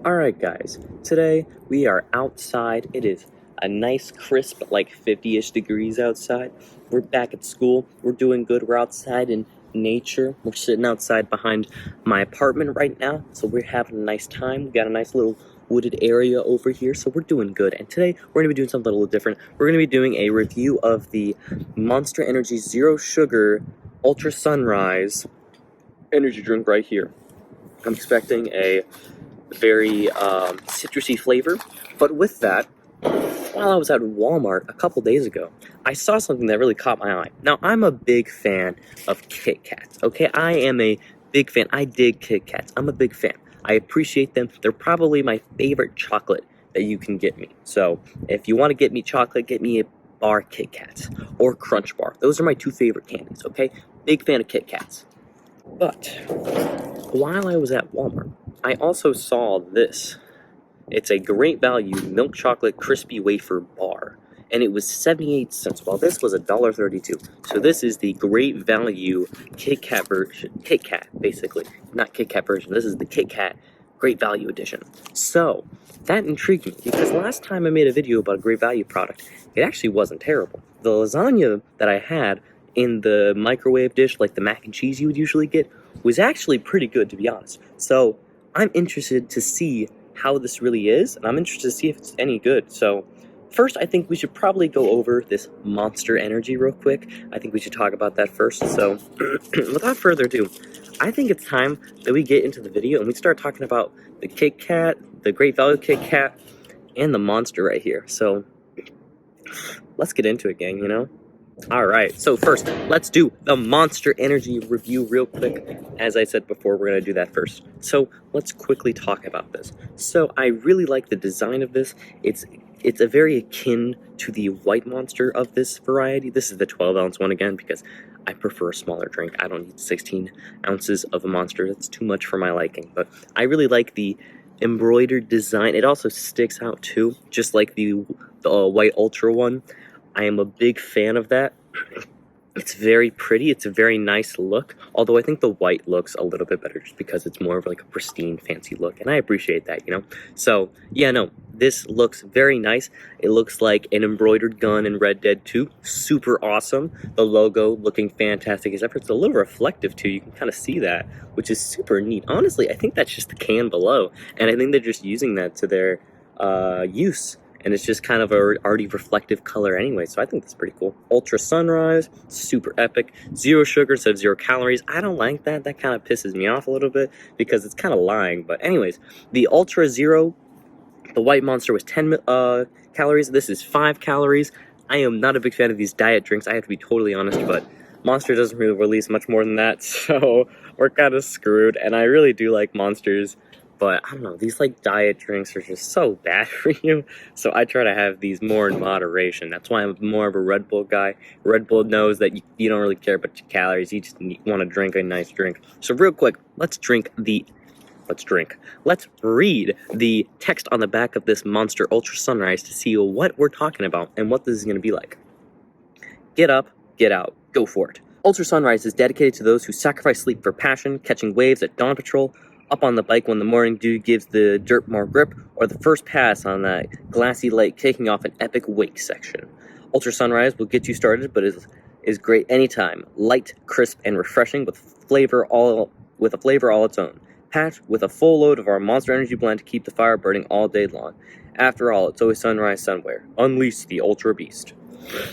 Alright guys, today we are outside. It is a nice crisp, like 50-ish degrees outside. We're back at school. We're doing good. We're outside in nature. We're sitting outside behind my apartment right now, so we're having a nice time. We got a nice little wooded area over here, so we're doing good. And today we're going to be doing something a little different. We're going to be doing a review of the Monster Energy Zero Sugar Ultra Sunrise energy drink right here. I'm expecting a very citrusy flavor, but with that, while I was at Walmart a couple days ago, I saw something that really caught my eye. Now, I'm a big fan of Kit Kats, okay? I am a big fan. I dig Kit Kats. I'm a big fan. I appreciate them. They're probably my favorite chocolate that you can get me. So, if you want to get me chocolate, get me a bar Kit Kats or Crunch Bar. Those are my two favorite candies, okay? Big fan of Kit Kats. But while I was at Walmart, I also saw this. It's a great value milk chocolate crispy wafer bar, and it was 78 cents, while this was $1.32. So this is the great value Kit Kat version, Kit Kat, basically. Not Kit Kat version, this is the Kit Kat Great Value Edition. So, that intrigued me, because last time I made a video about a great value product, it actually wasn't terrible. The lasagna that I had in the microwave dish, like the mac and cheese you would usually get, was actually pretty good, to be honest. So, I'm interested to see how this really is, and I'm interested to see if it's any good. So, first, I think we should probably go over this Monster Energy real quick. I think we should talk about that first. So, without further ado, I think it's time that we get into the video and we start talking about the Kit Kat, the Great Value Kit Kat, and the Monster right here. So, let's get into it, gang, you know? Alright, so first, let's do the Monster Energy review real quick. As I said before, we're going to do that first. So, let's quickly talk about this. So, I really like the design of this. It's a very akin to the White Monster of this variety. This is the 12-ounce one again, because I prefer a smaller drink. I don't need 16 ounces of a Monster. That's too much for my liking. But I really like the embroidered design. It also sticks out too, just like the White Ultra one. I am a big fan of that. It's very pretty. It's a very nice look. Although I think the white looks a little bit better just because it's more of like a pristine, fancy look. And I appreciate that, you know? So, yeah, no, this looks very nice. It looks like an embroidered gun in Red Dead 2. Super awesome. The logo looking fantastic as ever. It's a little reflective too. You can kind of see that, which is super neat. Honestly, I think that's just the can below. And I think they're just using that to their use. And it's just kind of a already reflective color anyway, so I think that's pretty cool. Ultra Sunrise, super epic. 0 sugar instead of 0 calories. I don't like that. That kind of pisses me off a little bit because it's kind of lying. But anyways, the Ultra Zero, the White Monster was 10 calories. This is 5 calories. I am not a big fan of these diet drinks. I have to be totally honest, but Monster doesn't really release much more than that, so we're kind of screwed. And I really do like Monsters. But, I don't know, these, like, diet drinks are just so bad for you. So I try to have these more in moderation. That's why I'm more of a Red Bull guy. Red Bull knows that you don't really care about your calories. You just want to drink a nice drink. So real quick, let's read the text on the back of this Monster Ultra Sunrise to see what we're talking about and what this is going to be like. Get up, get out, go for it. Ultra Sunrise is dedicated to those who sacrifice sleep for passion, catching waves at dawn patrol, up on the bike when the morning dew gives the dirt more grip, or the first pass on that glassy lake kicking off an epic wake section. Ultra Sunrise will get you started, but is great anytime. Light, crisp, and refreshing with a flavor all its own. Packed with a full load of our Monster Energy blend to keep the fire burning all day long. After all, it's always sunrise somewhere. Unleash the Ultra Beast.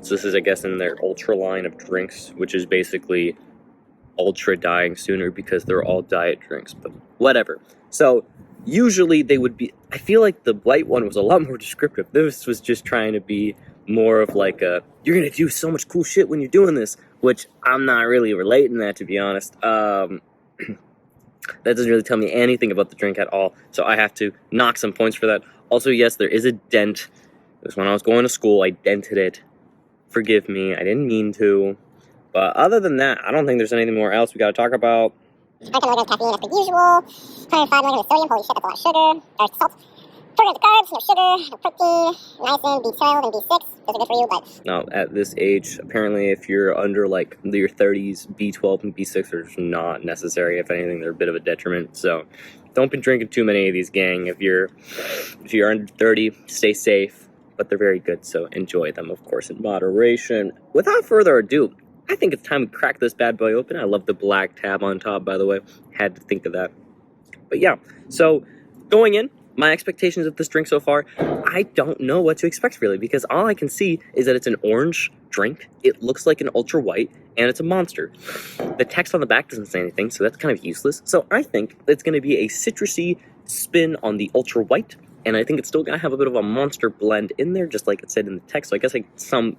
So this is, I guess, in their Ultra line of drinks, which is basically Ultra dying sooner because they're all diet drinks, but whatever. So usually they would be, I feel like the white one was a lot more descriptive. This was just trying to be more of like a, you're gonna do so much cool shit when you're doing this, which I'm not really relating that, to be honest. That doesn't really tell me anything about the drink at all, so I have to knock some points for that. Also, yes, there is a dent. It was when I was going to school, I dented it. Forgive me, I didn't mean to. But other than that, I don't think there's anything more else we gotta talk about. 5 milligrams caffeine as per usual. 105 milligrams of sodium. Holy shit, that's a lot of sugar. There's salt. 4 grams of carbs, no sugar, no protein. Niacin, B12, and B6. Those are good for you, but... Now, at this age, apparently if you're under, like, your 30s, B12 and B6 are just not necessary. If anything, they're a bit of a detriment. So, don't be drinking too many of these, gang. If you're under 30, stay safe. But they're very good, so enjoy them, of course, in moderation. Without further ado, I think it's time to crack this bad boy open. I love the black tab on top, by the way. Had to think of that. But yeah, so going in, my expectations of this drink so far, I don't know what to expect really, because all I can see is that it's an orange drink. It looks like an ultra white, and it's a monster. The text on the back doesn't say anything, so that's kind of useless. So I think it's going to be a citrusy spin on the ultra white, and I think it's still going to have a bit of a monster blend in there, just like it said in the text. So I guess some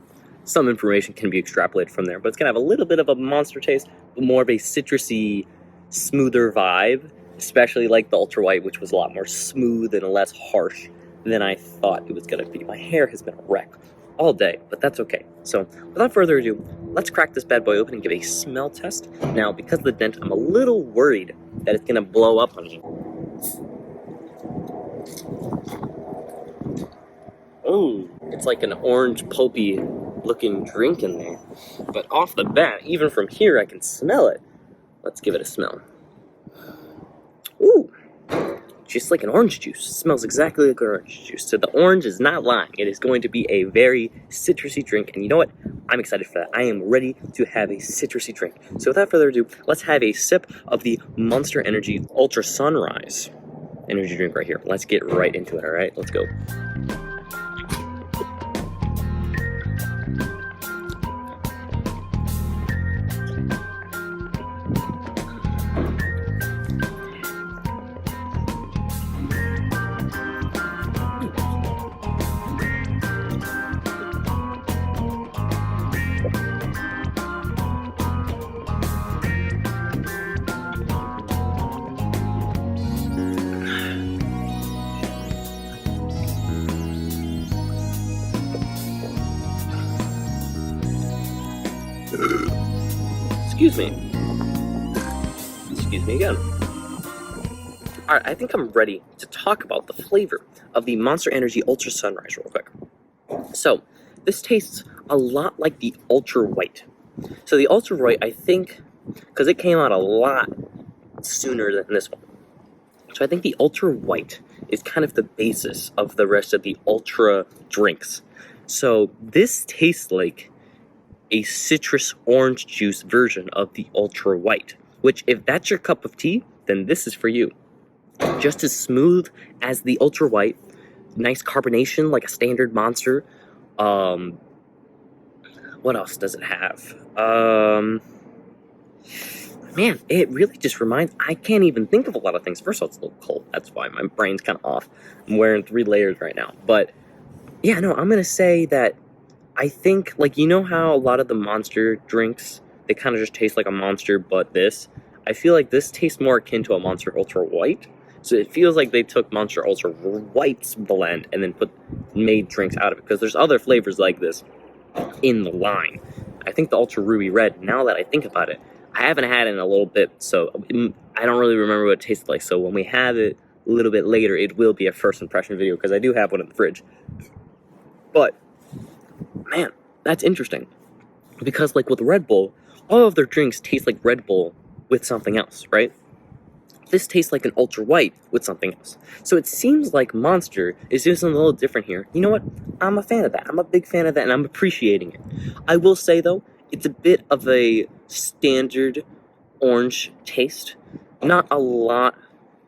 information can be extrapolated from there, but it's going to have a little bit of a monster taste, but more of a citrusy, smoother vibe. Especially like the ultra white, which was a lot more smooth and less harsh than I thought it was going to be. My hair has been a wreck all day, but that's okay. So without further ado, let's crack this bad boy open and give a smell test. Now, because of the dent, I'm a little worried that it's going to blow up on me. Oh, it's like an orange pulpy looking drink in there. But off the bat, even from here, I can smell it. Let's give it a smell. Ooh, just like an orange juice. It smells exactly like orange juice. So the orange is not lying. It is going to be a very citrusy drink. And you know what? I'm excited for that. I am ready to have a citrusy drink. So without further ado, let's have a sip of the Monster Energy Ultra Sunrise energy drink right here. Let's get right into it, all right? Let's go. Excuse me again. Alright, I think I'm ready to talk about the flavor of the Monster Energy Ultra Sunrise real quick. So, this tastes a lot like the Ultra White. So the Ultra White, I think, because it came out a lot sooner than this one. So I think the Ultra White is kind of the basis of the rest of the Ultra drinks. So this tastes like a citrus orange juice version of the Ultra White, which if that's your cup of tea, then this is for you. Just as smooth as the Ultra White, nice carbonation like a standard Monster. What else does it have? Man, it really just reminds, I can't even think of a lot of things. First of all, it's a little cold, that's why my brain's kind of off. I'm wearing 3 layers right now, but yeah, no, I'm gonna say that I think, like, you know how a lot of the Monster drinks, they kind of just taste like a Monster, but this, I feel like this tastes more akin to a Monster Ultra White. So it feels like they took Monster Ultra White's blend and then made drinks out of it, because there's other flavors like this in the line. I think the Ultra Ruby Red, now that I think about it, I haven't had it in a little bit, so I don't really remember what it tastes like. So when we have it a little bit later, it will be a first impression video, because I do have one in the fridge. But man, that's interesting, because like with Red Bull, all of their drinks taste like Red Bull with something else, right? This tastes like an Ultra White with something else. So it seems like Monster is doing something a little different here. You know what? I'm a fan of that. I'm a big fan of that, and I'm appreciating it. I will say, though, it's a bit of a standard orange taste. Not a lot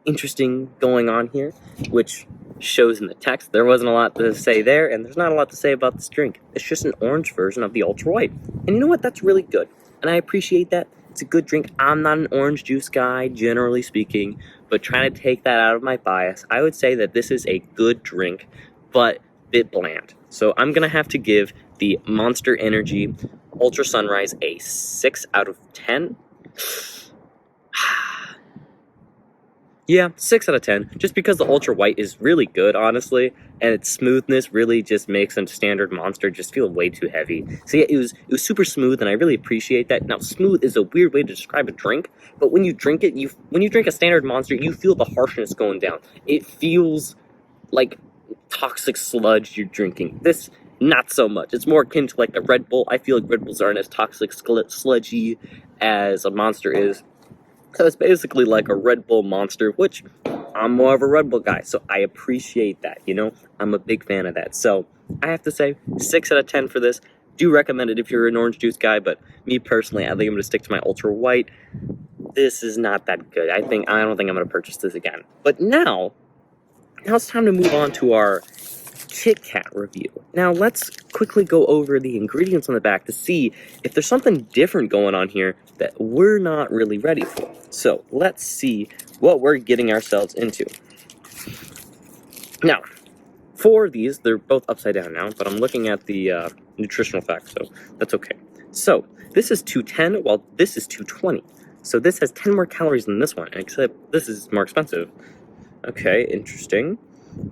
interesting going on here, which shows in the text. There wasn't a lot to say there, and there's not a lot to say about this drink. It's just an orange version of the Ultra White. And you know what? That's really good, and I appreciate that. It's a good drink. I'm not an orange juice guy, generally speaking, but trying to take that out of my bias, I would say that this is a good drink, but a bit bland. So I'm going to have to give the Monster Energy Ultra Sunrise a 6 out of 10. Yeah, 6 out of 10, just because the Ultra White is really good, honestly, and its smoothness really just makes a standard Monster just feel way too heavy. So yeah, it was super smooth, and I really appreciate that. Now, smooth is a weird way to describe a drink, but when you drink it, when you drink a standard Monster, you feel the harshness going down. It feels like toxic sludge you're drinking. This, not so much. It's more akin to like a Red Bull. I feel like Red Bulls aren't as toxic sludgy as a Monster is. So it's basically like a Red Bull Monster, which I'm more of a Red Bull guy, so I appreciate that, you know? I'm a big fan of that. So I have to say 6 out of 10 for this. Do recommend it if you're an orange juice guy, but me personally, I think I'm going to stick to my Ultra White. This is not that good. I don't think I'm going to purchase this again. But now it's time to move on to our Kit Kat review. Now let's quickly go over the ingredients on the back to see if there's something different going on here that we're not really ready for. So let's see what we're getting ourselves into. Now, for these, they're both upside down now, but I'm looking at the nutritional facts, so that's okay. So this is 210, while this is 220. So this has 10 more calories than this one, except this is more expensive. Okay, interesting.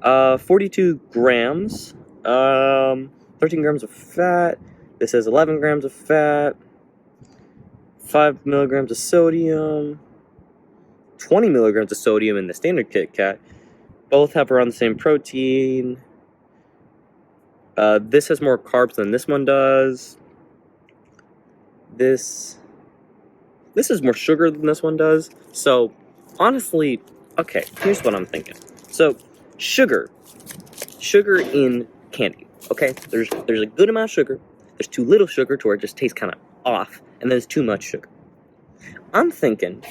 42 grams, 13 grams of fat. This has 11 grams of fat, 5 milligrams of sodium, 20 milligrams of sodium in the standard Kit Kat. Both have around the same protein. This has more carbs than this one does. This is more sugar than this one does. So, honestly, okay, here's what I'm thinking. So, sugar in candy, okay? There's a good amount of sugar. There's too little sugar to where it just tastes kind of off, and there's too much sugar. I'm thinking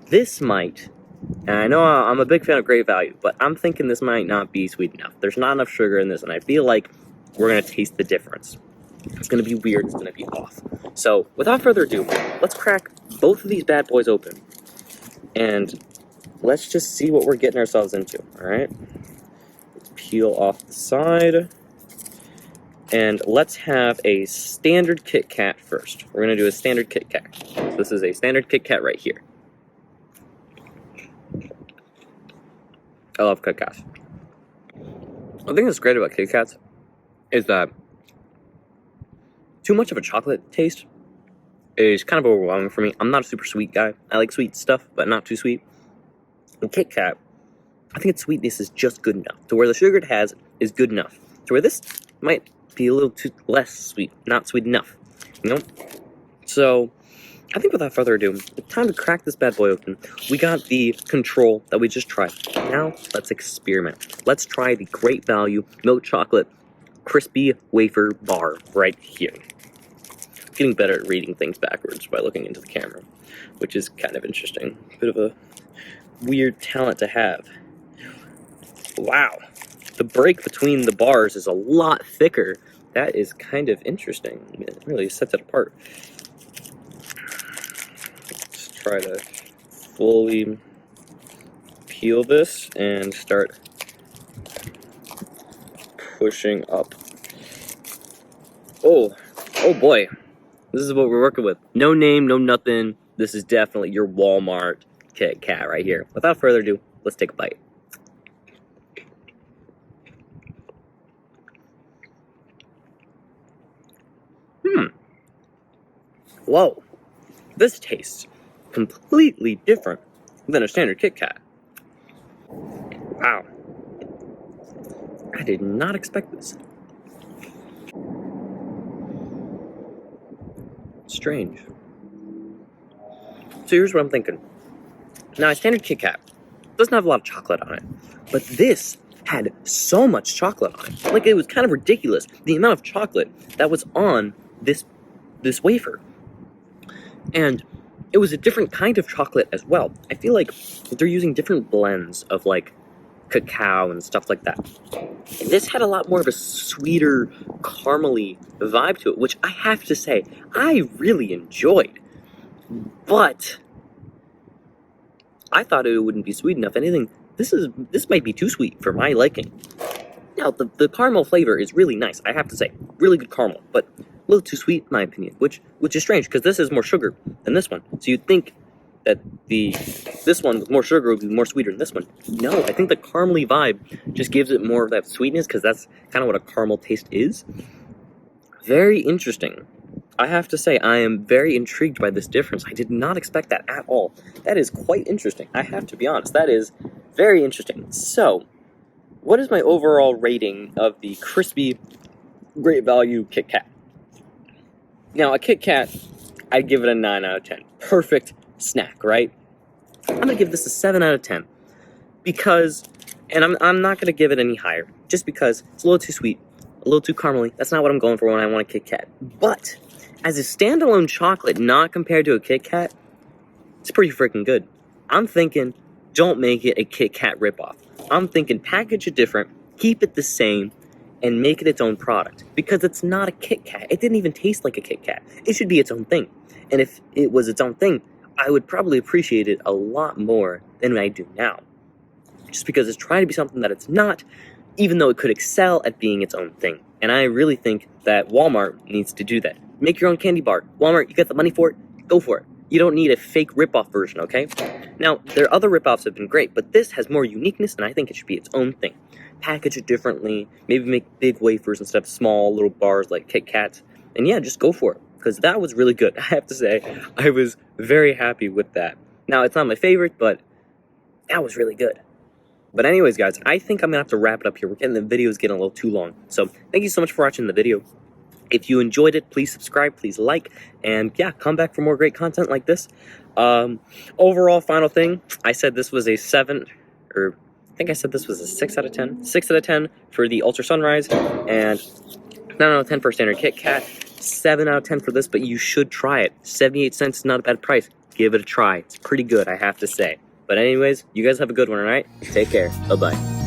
this might, and I know I'm a big fan of Great Value, but I'm thinking this might not be sweet enough. There's not enough sugar in this, and I feel like we're going to taste the difference. It's going to be weird. It's going to be off. So, without further ado, let's crack both of these bad boys open. And let's just see what we're getting ourselves into, all right? Let's peel off the side. And let's have a standard Kit Kat first. We're going to do a standard Kit Kat. So this is a standard Kit Kat right here. I love Kit Kats. The thing that's great about Kit Kats is that too much of a chocolate taste is kind of overwhelming for me. I'm not a super sweet guy. I like sweet stuff, but not too sweet. In Kit Kat, I think its sweetness is just good enough. To where the sugar it has is good enough. To where this might be a little too less sweet, not sweet enough, you know? So, I think without further ado, it's time to crack this bad boy open. We got the Control that we just tried. Now, let's experiment. Let's try the Great Value Milk Chocolate Crispy Wafer Bar right here. Getting better at reading things backwards by looking into the camera, which is kind of interesting. Bit of a weird talent to have. Wow. The break between the bars is a lot thicker. That is kind of interesting. It really sets it apart. Let's try to fully peel this and start pushing up. Oh boy. This is what we're working with. No name, no nothing. This is definitely your Walmart Kit Kat right here. Without further ado, let's take a bite. Whoa. This tastes completely different than a standard Kit Kat. Wow. I did not expect this. Strange. So here's what I'm thinking. Now, a standard Kit Kat doesn't have a lot of chocolate on it, but this had so much chocolate on it. Like, it was kind of ridiculous, the amount of chocolate that was on this wafer. And it was a different kind of chocolate as well. I feel like they're using different blends of, like, cacao and stuff like that. This had a lot more of a sweeter, caramely vibe to it, which I have to say, I really enjoyed. But I thought it wouldn't be sweet enough. Anything, this might be too sweet for my liking. Now, the caramel flavor is really nice, I have to say. Really good caramel, but a little too sweet in my opinion, which is strange, because this is more sugar than this one. So you'd think that this one with more sugar would be more sweeter than this one. No, I think the caramely vibe just gives it more of that sweetness, because that's kind of what a caramel taste is. Very interesting. I have to say, I am very intrigued by this difference. I did not expect that at all. That is quite interesting. I have to be honest. That is very interesting. So, what is my overall rating of the crispy Great Value Kit Kat? Now, a Kit Kat, I'd give it a 9 out of 10. Perfect snack, right? I'm going to give this a 7 out of 10. because, and I'm not gonna give it any higher, just because it's a little too sweet, a little too caramely. That's not what I'm going for when I want a Kit Kat. But as a standalone chocolate, not compared to a Kit Kat, it's pretty freaking good. I'm thinking, don't make it a Kit Kat ripoff. I'm thinking package it different, keep it the same, and make it its own product. Because it's not a Kit Kat. It didn't even taste like a Kit Kat. It should be its own thing. And if it was its own thing, I would probably appreciate it a lot more than I do now. Just because it's trying to be something that it's not, even though it could excel at being its own thing. And I really think that Walmart needs to do that. Make your own candy bar. Walmart, you got the money for it? Go for it. You don't need a fake ripoff version, okay? Now, their other ripoffs have been great, but this has more uniqueness, and I think it should be its own thing. Package it differently, maybe make big wafers instead of small little bars like Kit Kats. And yeah, just go for it, because that was really good. I have to say, I was very happy with that. Now, it's not my favorite, but that was really good. But anyways, guys, I think I'm going to have to wrap it up here. The video is getting a little too long. So, thank you so much for watching the video. If you enjoyed it, please subscribe, please like, and yeah, come back for more great content like this. Overall, final thing, I said this was a 7, or I think I said this was a 6 out of 10. 6 out of 10 for the Ultra Sunrise, and 9 out of 10 for Standard Kit Kat. 7 out of 10 for this, but you should try it. 78 cents is not a bad price. Give it a try. It's pretty good, I have to say. But anyways, you guys have a good one, alright? Take care. Bye-bye.